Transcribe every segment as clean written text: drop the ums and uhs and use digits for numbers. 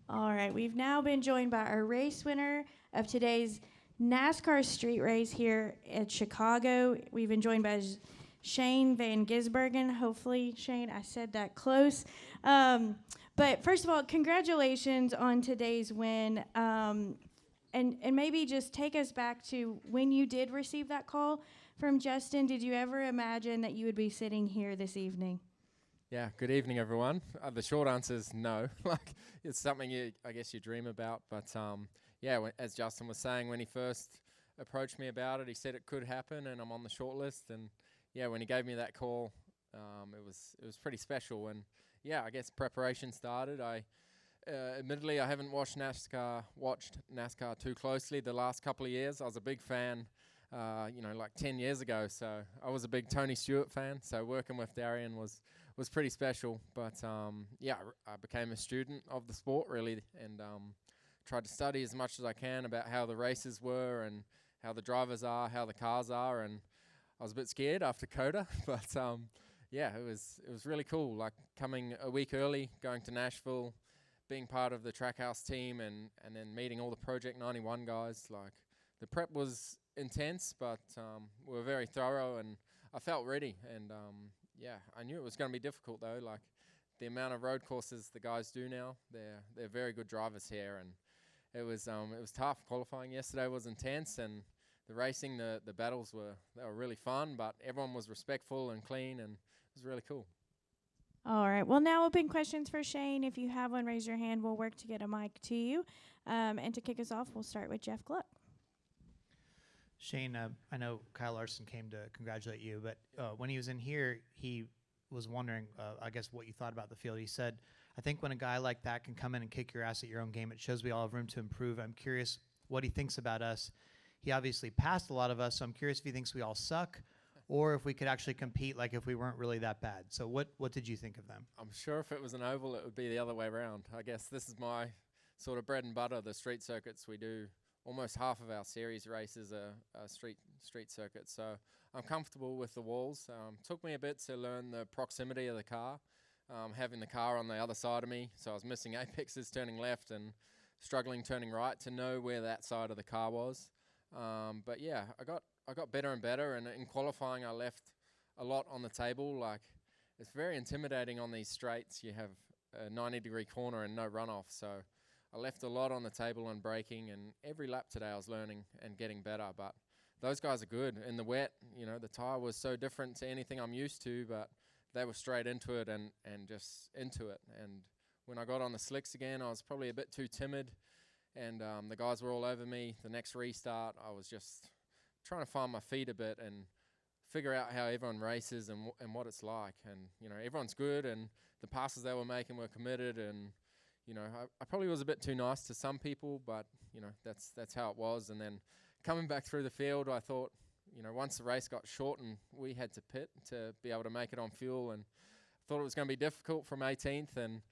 All right, we've now been joined by our race winner of today's NASCAR street race here at Chicago. We've been joined by Shane Van Gisbergen. Hopefully, Shane, I said that close. But first of all, congratulations on today's win. And maybe just take us back to when you did receive that call from Justin. Did you ever imagine that you would be sitting here this evening? Yeah, good evening, everyone. The short answer is no. Like, it's something I guess you dream about. But yeah, as Justin was saying, when he first approached me about it, he said it could happen, and I'm on the short list. And yeah, when he gave me that call, it was pretty special. And yeah, I guess preparation started. Admittedly, I haven't watched NASCAR too closely the last couple of years. I was a big fan, like 10 years ago. So I was a big Tony Stewart fan. So working with Darian was pretty special. But yeah, I became a student of the sport really, and tried to study as much as I can about how the races were and how the drivers are, how the cars are. And I was a bit scared after Coda, but yeah, it was really cool. Like coming a week early, going to Nashville, being part of the Trackhouse team, and then meeting all the Project 91 guys. Like the prep was intense, but we were very thorough, and I felt ready. And yeah, I knew it was going to be difficult though. Like the amount of road courses the guys do now, they're very good drivers here, and it was tough. Qualifying yesterday was intense, and the racing, the battles they were really fun, but everyone was respectful and clean, and it was really cool. All right. Well, now open questions for Shane. If you have one, raise your hand. We'll work to get a mic to you. And to kick us off, we'll start with Jeff Gluck. Shane, I know Kyle Larson came to congratulate you, but when he was in here, he was wondering, I guess, what you thought about the field. He said, I think when a guy like that can come in and kick your ass at your own game, it shows we all have room to improve. I'm curious what he thinks about us. He obviously passed a lot of us, so I'm curious if he thinks we all suck or if we could actually compete like if we weren't really that bad. So what did you think of them? I'm sure if it was an oval, it would be the other way around. I guess this is my sort of bread and butter, the street circuits. We do almost half of our series races are street circuits. So I'm comfortable with the walls. Took me a bit to learn the proximity of the car, having the car on the other side of me. So I was missing apexes turning left and struggling turning right to know where that side of the car was. But yeah, I got better and better, and in qualifying I left a lot on the table. Like it's very intimidating on these straights. You have a 90-degree corner and no runoff, so I left a lot on the table and braking, and every lap today I was learning and getting better. But those guys are good. In the wet, the tire was so different to anything I'm used to, but they were straight into it and just into it. And when I got on the slicks again, I was probably a bit too timid, and the guys were all over me. The next restart, I was just trying to find my feet a bit and figure out how everyone races and what it's like. And, everyone's good, and the passes they were making were committed, and I probably was a bit too nice to some people, but that's how it was. And then coming back through the field, I thought, once the race got short and we had to pit to be able to make it on fuel, and thought it was going to be difficult from 18th. And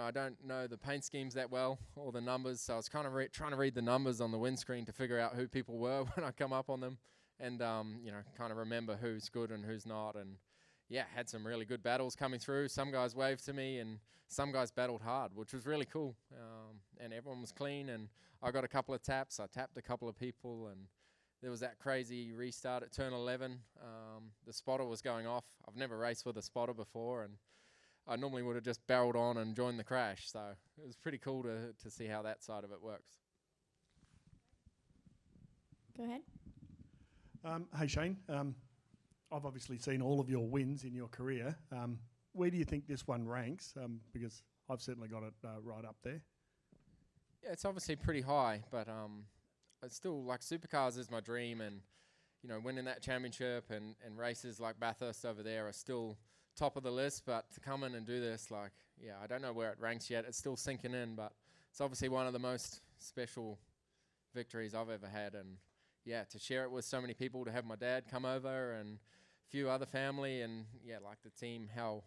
I don't know the paint schemes that well or the numbers, so I was kind of trying to read the numbers on the windscreen to figure out who people were when I come up on them, and kind of remember who's good and who's not. And yeah, had some really good battles coming through. Some guys waved to me, and some guys battled hard, which was really cool. And everyone was clean, and I got a couple of taps. I tapped a couple of people, and there was that crazy restart at turn 11. The spotter was going off. I've never raced with a spotter before, and I normally would have just barreled on and joined the crash. So it was pretty cool to see how that side of it works. Go ahead. Hey, Shane. I've obviously seen all of your wins in your career. Where do you think this one ranks? Because I've certainly got it right up there. Yeah, it's obviously pretty high, but it's still like supercars is my dream, and winning that championship and races like Bathurst over there are still top of the list. But to come in and do this, I don't know where it ranks yet. It's still sinking in, but it's obviously one of the most special victories I've ever had. And yeah, to share it with so many people, to have my dad come over and a few other family, and yeah, like the team, how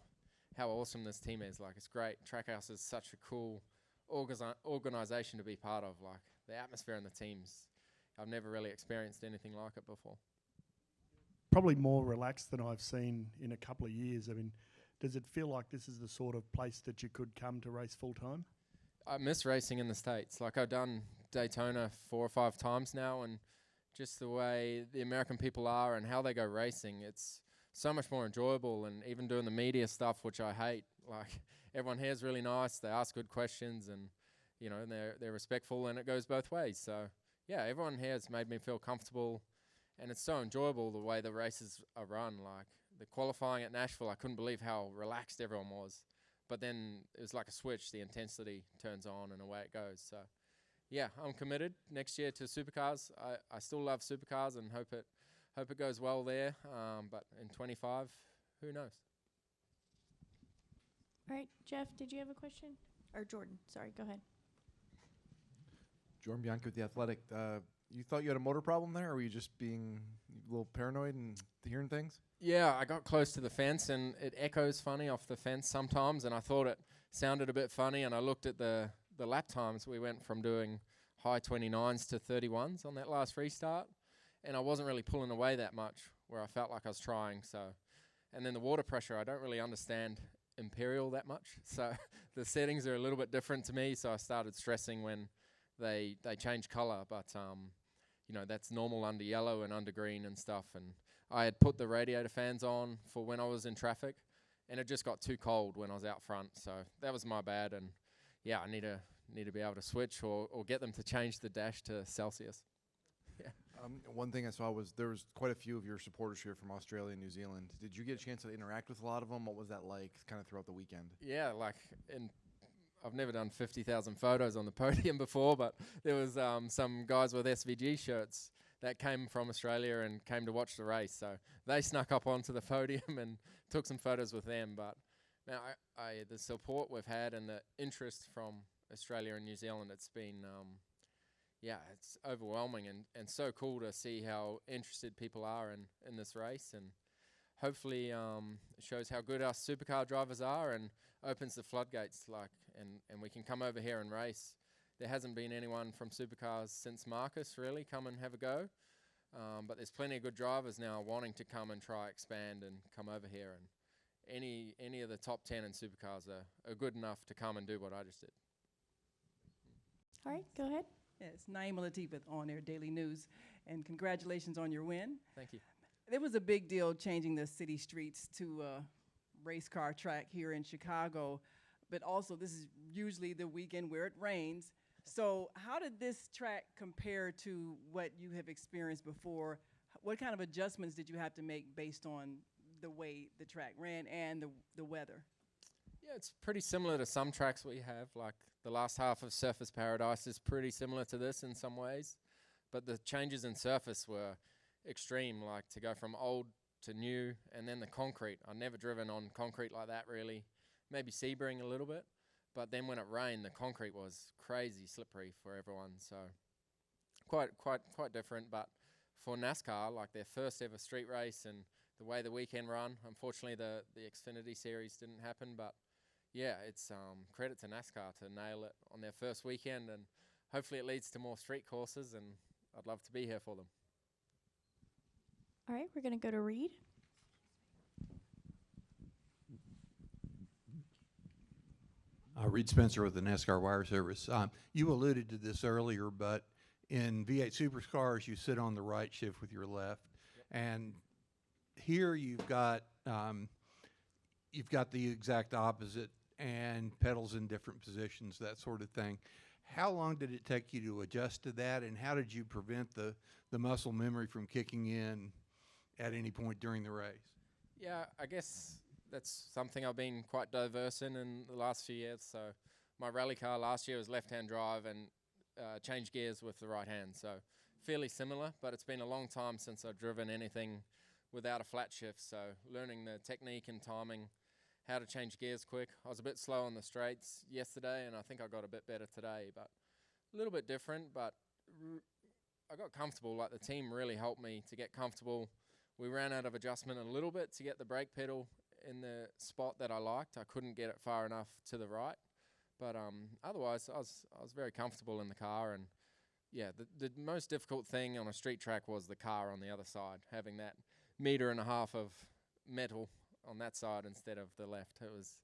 awesome this team is. Like, it's great. Trackhouse is such a cool organization to be part of. Like, the atmosphere and the teams, I've never really experienced anything like it before. Probably more relaxed than I've seen in a couple of years. I mean, does it feel like this is the sort of place that you could come to race full time? I miss racing in the States. Like, I've done Daytona 4 or 5 times now, and just the way the American people are and how they go racing, it's so much more enjoyable. And even doing the media stuff, which I hate, like, everyone here is really nice. They ask good questions, and and they're respectful, and it goes both ways. So yeah, everyone here has made me feel comfortable, and it's so enjoyable the way the races are run. Like the qualifying at Nashville, I couldn't believe how relaxed everyone was. But then it was like a switch. The intensity turns on, and away it goes. So yeah, I'm committed next year to supercars. I still love supercars and hope it goes well there. But in 25, who knows? All right, Jeff, did you have a question? Or Jordan, sorry, go ahead. Jordan Bianchi with The Athletic. You thought you had a motor problem there, or were you just being a little paranoid and hearing things? Yeah, I got close to the fence, and it echoes funny off the fence sometimes, and I thought it sounded a bit funny, and I looked at the lap times. We went from doing high 29s to 31s on that last restart, and I wasn't really pulling away that much where I felt like I was trying. So, and then the water pressure, I don't really understand Imperial that much, so the settings are a little bit different to me, so I started stressing when they change color, but that's normal under yellow and under green and stuff. And I had put the radiator fans on for when I was in traffic, and it just got too cold when I was out front, so that was my bad. And yeah, I need to be able to switch or get them to change the dash to Celsius. Yeah. One thing I saw was there was quite a few of your supporters here from Australia and New Zealand. Did you get a chance to interact with a lot of them? What was that like kind of throughout the weekend? Yeah, I've never done 50,000 photos on the podium before, but there was some guys with SVG shirts that came from Australia and came to watch the race. So they snuck up onto the podium and took some photos with them. But man, the support we've had and the interest from Australia and New Zealand, it's been, it's overwhelming and so cool to see how interested people are in this race. And hopefully it shows how good our supercar drivers are and opens the floodgates, and we can come over here and race. There hasn't been anyone from supercars since Marcus really come and have a go, but there's plenty of good drivers now wanting to come and try expand and come over here, and any of the top 10 in supercars are good enough to come and do what I just did. All right, go ahead. Yes, Naima Latif with On Air Daily News, and congratulations on your win. Thank you. There was a big deal changing the city streets to a race car track here in Chicago, but also this is usually the weekend where it rains. So how did this track compare to what you have experienced before? What kind of adjustments did you have to make based on the way the track ran and the weather? Yeah, it's pretty similar to some tracks we have. Like the last half of Surface Paradise is pretty similar to this in some ways, but the changes in surface were extreme, like to go from old to new, and then the concrete. I've never driven on concrete like that really. Maybe Sebring a little bit, but then when it rained, the concrete was crazy slippery for everyone. So quite different. But for NASCAR, like their first ever street race and the way the weekend run, unfortunately the Xfinity Series didn't happen. But yeah, it's credit to NASCAR to nail it on their first weekend, and hopefully it leads to more street courses, and I'd love to be here for them. All right, we're going to go to Reed. Reed Spencer with the NASCAR Wire Service. You alluded to this earlier, but in V8 Supercars, you sit on the right shift with your left, and here you've got the exact opposite and pedals in different positions, that sort of thing. How long did it take you to adjust to that, and how did you prevent the muscle memory from kicking in at any point during the race? Yeah, I guess that's something I've been quite diverse in the last few years. So my rally car last year was left-hand drive and changed gears with the right hand. So fairly similar, but it's been a long time since I've driven anything without a flat shift. So learning the technique and timing, how to change gears quick. I was a bit slow on the straights yesterday, and I think I got a bit better today, but a little bit different. But I got comfortable. Like the team really helped me to get comfortable. We ran out of adjustment a little bit to get the brake pedal in the spot that I liked. I couldn't get it far enough to the right, but otherwise I was very comfortable in the car. And yeah, the most difficult thing on a street track was the car on the other side, having that 1.5 meters of metal on that side instead of the left. It was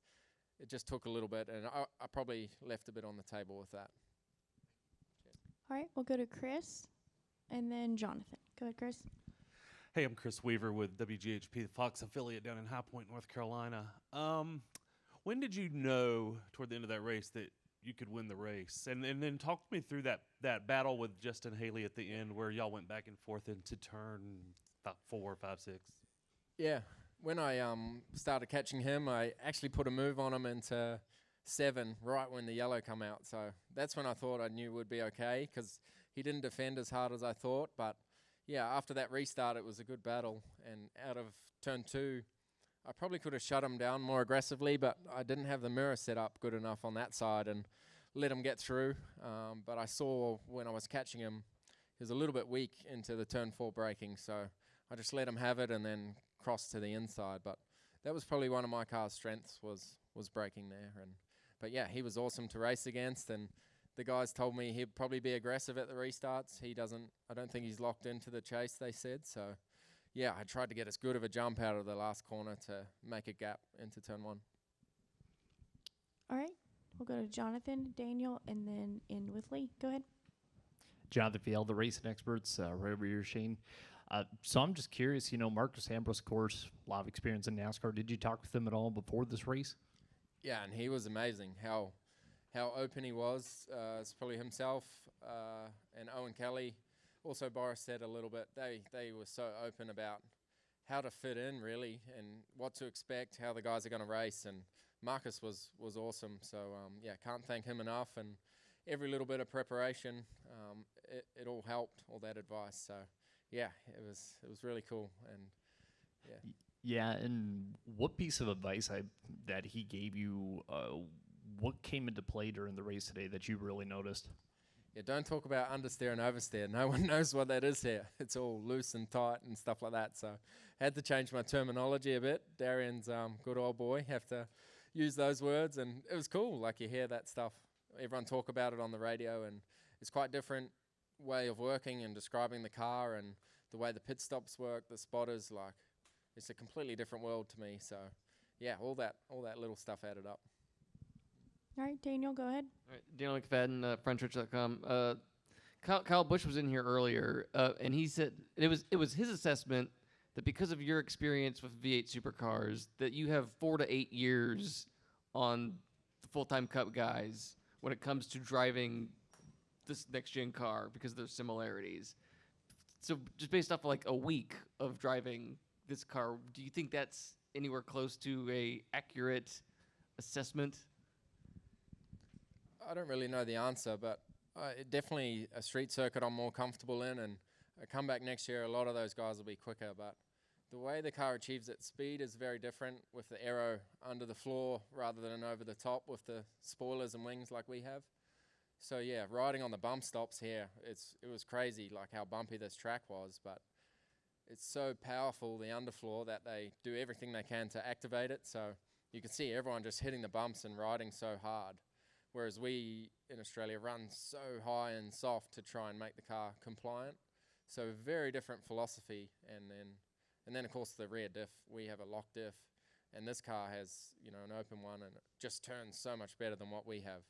it just took a little bit, and I probably left a bit on the table with that. All right, we'll go to Chris and then Jonathan. Go ahead, Chris. Hey, I'm Chris Weaver with WGHP, the Fox affiliate down in High Point, North Carolina. When did you know toward the end of that race that you could win the race? And then talk me through that battle with Justin Haley at the end where y'all went back and forth into turn about 4, 5, 6. Yeah, when I started catching him, I actually put a move on him into 7 right when the yellow come out. So that's when I thought I knew would be okay, because he didn't defend as hard as I thought. But yeah, after that restart, it was a good battle. And out of turn 2, I probably could have shut him down more aggressively, but I didn't have the mirror set up good enough on that side and let him get through. But I saw when I was catching him, he was a little bit weak into the turn 4 braking, so I just let him have it and then crossed to the inside. But that was probably one of my car's strengths was braking there. But yeah, he was awesome to race against, and the guys told me he'd probably be aggressive at the restarts. I don't think he's locked into the chase, they said. So yeah, I tried to get as good of a jump out of the last corner to make a gap into turn 1. All right, we'll go to Jonathan, Daniel, and then end with Lee. Go ahead. Jonathan Fiel, the racing experts, right over here, Shane. So I'm just curious, Marcus Ambrose, of course, a lot of experience in NASCAR. Did you talk with him at all before this race? Yeah, and he was amazing. How open he was. It's probably himself and Owen Kelly. Also, Boris said a little bit. They were so open about how to fit in, really, and what to expect, how the guys are going to race. And Marcus was awesome. So yeah, can't thank him enough. And every little bit of preparation, it all helped. All that advice. So yeah, it was really cool. And yeah. Yeah, and what piece of advice that he gave you, what came into play during the race today that you really noticed? Yeah, don't talk about understeer and oversteer. No one knows what that is here. It's all loose and tight and stuff like that. So I had to change my terminology a bit. Darian's good old boy, have to use those words. And it was cool. Like, you hear that stuff. Everyone talk about it on the radio, and it's quite different way of working and describing the car and the way the pit stops work, the spotters, like, it's a completely different world to me. So yeah, all that little stuff added up. All right, Daniel, go ahead. All right, Daniel McFadden, FrenchRich.com. Kyle Busch was in here earlier, and he said it was his assessment that because of your experience with V8 supercars, that you have 4 to 8 years on the full-time Cup guys when it comes to driving this next-gen car because of their similarities. So just based off of like a week of driving this car, do you think that's anywhere close to a accurate assessment? I don't really know the answer, but definitely a street circuit I'm more comfortable in, and I come back next year, a lot of those guys will be quicker, but the way the car achieves its speed is very different with the aero under the floor rather than over the top with the spoilers and wings like we have. So yeah, riding on the bump stops here, it was crazy like how bumpy this track was, but it's so powerful, the underfloor, that they do everything they can to activate it. So you can see everyone just hitting the bumps and riding so hard. Whereas we in Australia run so high and soft to try and make the car compliant. So very different philosophy. And then of course the rear diff, we have a lock diff, and this car has, an open one, and it just turns so much better than what we have.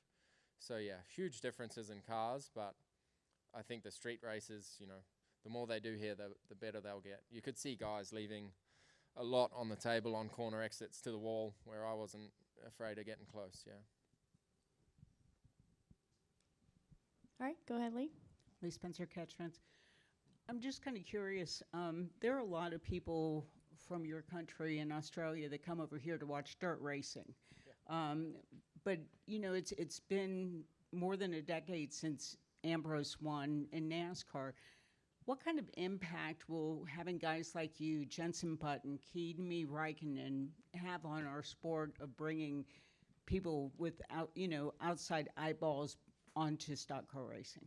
So yeah, huge differences in cars, but I think the street races, the more they do here, the better they'll get. You could see guys leaving a lot on the table on corner exits to the wall where I wasn't afraid of getting close, yeah. All right, go ahead, Lee. Lee Spencer, Catch Fence. I'm just kind of curious. There are a lot of people from your country in Australia that come over here to watch dirt racing. Yeah. But, it's been more than a decade since Ambrose won in NASCAR. What kind of impact will having guys like you, Jenson Button, Kimi Räikkönen, have on our sport of bringing people without, outside eyeballs onto stock car racing?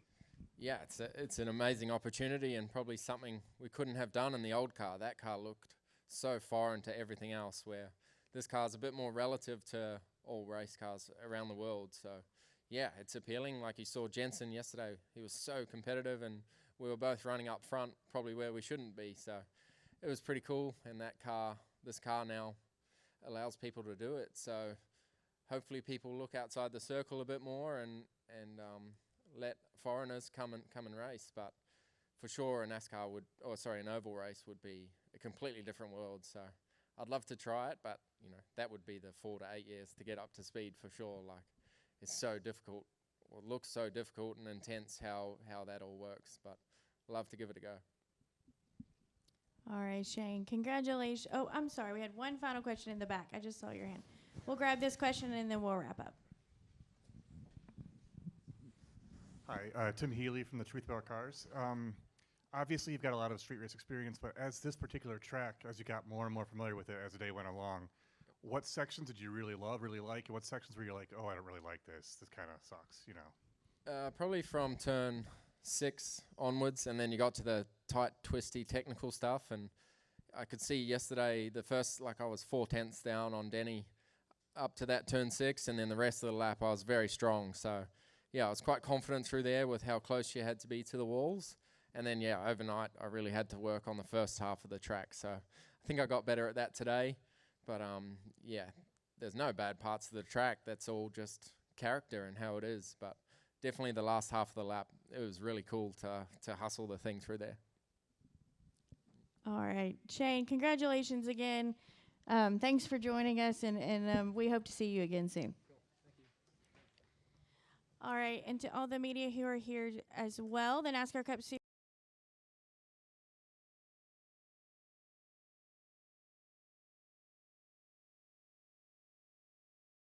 Yeah, it's an amazing opportunity, and probably something we couldn't have done in the old car. That car looked so foreign to everything else, where this car's a bit more relative to all race cars around the world. So yeah, it's appealing. Like you saw Jenson yesterday, he was so competitive, and we were both running up front, probably where we shouldn't be. So it was pretty cool, and this car now allows people to do it. So hopefully people look outside the circle a bit more and let foreigners come and race. But for sure, an oval race would be a completely different world. So I'd love to try it, but that would be the 4 to 8 years to get up to speed for sure. Like, it's so difficult, or it looks so difficult and intense how that all works. But love to give it a go. All right, Shane, congratulations. Oh, I'm sorry, we had one final question in the back. I just saw your hand. We'll grab this question and then we'll wrap up. Hi, Tim Healy from the Truth About Cars. Obviously, you've got a lot of street race experience, but as this particular track, as you got more and more familiar with it as the day went along, what sections did you really love, really like, and what sections were you like, oh, I don't really like this. This kind of sucks, Probably from turn 6 onwards, and then you got to the tight, twisty, technical stuff, and I could see yesterday the first, I was 4/10 down on Denny up to that turn 6, and then the rest of the lap I was very strong. So, yeah, I was quite confident through there with how close you had to be to the walls. And then, yeah, overnight I really had to work on the first half of the track. So I think I got better at that today. But, yeah, there's no bad parts of the track. That's all just character and how it is. But definitely the last half of the lap, it was really cool to hustle the thing through there. All right, Shane, congratulations again. Thanks for joining us, and we hope to see you again soon. Cool. Thank you. All right, and to all the media who are here as well, the NASCAR Cup Series